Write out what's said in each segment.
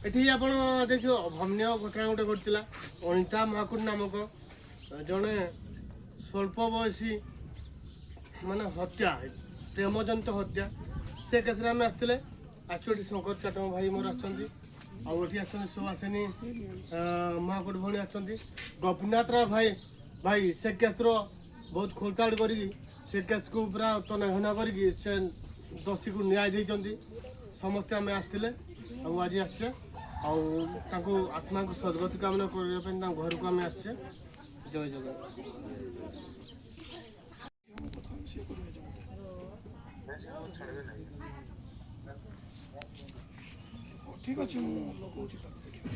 ଏଠି ଆପଣ ଦେଖିବ ଅଭାବନୀୟ ଘଟଣା ଗୋଟେ ଘଟିଥିଲା। ଅନିତା ମହାକୁଡ଼ ନାମକ ଜଣେ ସ୍ୱଳ୍ପ ବୟସୀ ମାନେ ହତ୍ୟା ପ୍ରେମଜନିତ ହତ୍ୟା ସେ କେସରେ ଆମେ ଆସିଥିଲେ। ଏଠି ଶଙ୍କର ଚାଟମ ଭାଇ ମୋର ଆସିଛନ୍ତି, ଆଉ ଏଠି ଆସିଛନ୍ତି ସୁହାସିନୀ ମହାକୁଡ଼ ଭଉଣୀ ଆସିଛନ୍ତି, ଗୋପୀନାଥ ରାୟ ଭାଇ ସେ କେସ୍ର ବହୁତ ଖୋଳତାଡ଼ କରିକି ସେ କେସ୍କୁ ପୁରା ତନାଘନା କରିକି ସେ ଦୋଷୀକୁ ନ୍ୟାୟ ଦେଇଛନ୍ତି। ସମସ୍ତେ ଆମେ ଆସିଥିଲେ ଆଉ ଆଜି ଆସିଛେ ଆଉ ତାଙ୍କୁ ଆତ୍ମାକୁ ସଦ୍ଗତି କାମନା କରିବା ପାଇଁ ତାଙ୍କ ଘରକୁ ଆମେ ଆସିଛେ। ଜୟ ଜଗନ୍ନାଥ। ଠିକ ଅଛି ମୁଁ ଲଗାଉଛି ତାକୁ ଦେଖିବା।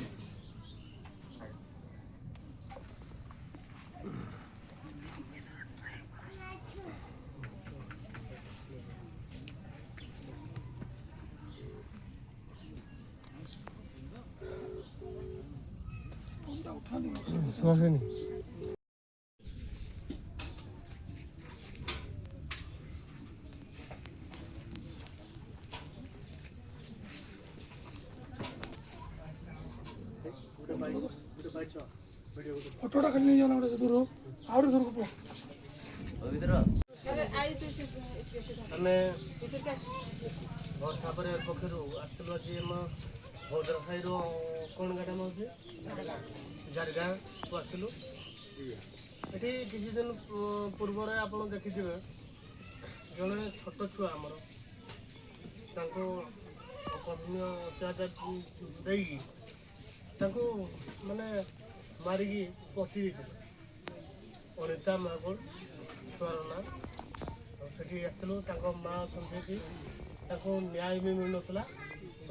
ସୁହାସିନୀ ଫଟୋଟା ଖାଲି ନେଇ ଯାଉନା ଗୋଟେ ଦୂର ଆହୁରି ଦୂରକୁ ପో। ଆମେ ବର୍ଷାପରେ ପକ୍ଷରୁ ଆସିଥିଲୁ ଆଜି ଆମ ଭଦ୍ର ସାହିର କ'ଣ ଗାଁଟା ହେଉଛି ଜାରଗାଁକୁ ଆସିଥିଲୁ। ଏଠି କିଛି ଦିନ ପୂର୍ବରେ ଆପଣ ଦେଖିଥିବେ ଜଣେ ଛୋଟ ଛୁଆ ଆମର ତାଙ୍କୁ ଅକଥନୀୟ ଅତ୍ୟାଚାର ଦେଇକି ତାଙ୍କୁ ମାନେ ମାରିକି ପୋତି ଦେଇଥିଲେ। ଅନିତା ମହାକୁଡ଼ ଛୁଆର ନାଁ। ଆଉ ସେଠି ଆସିଥିଲୁ, ତାଙ୍କ ମାଆ ଅଛନ୍ତି ସେଠି, ତାଙ୍କୁ ନ୍ୟାୟ ବି ମିଳୁନଥିଲା।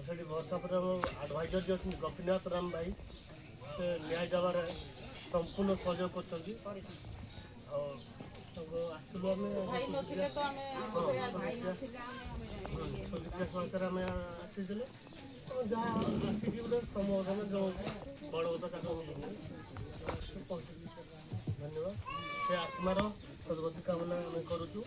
ସେଠି ବର୍ଷାପରେ ଆମ ଆଡ଼ଭାଇଜର ଯିଏ ଅଛନ୍ତି ଗୋପୀନାଥ ରାମ ଭାଇ ସେ ନ୍ୟାୟ ଦେବାରେ ସମ୍ପୂର୍ଣ୍ଣ ସହଯୋଗ କରୁଛନ୍ତି। ଆଉ ତାଙ୍କୁ ଆସିଥିଲୁ ଆମେ ସହକାରେ ଆମେ ଆସିଥିଲୁ ଯାହା ଆସିକି ଗୋଟେ ସମବେଦନ ଯେଉଁ ବଡ଼ କଥା ତାଙ୍କ ଧନ୍ୟବାଦ। ସେ ଆତ୍ମାର ସଦ୍ଗତି କାମନା ଆମେ କରୁଛୁ।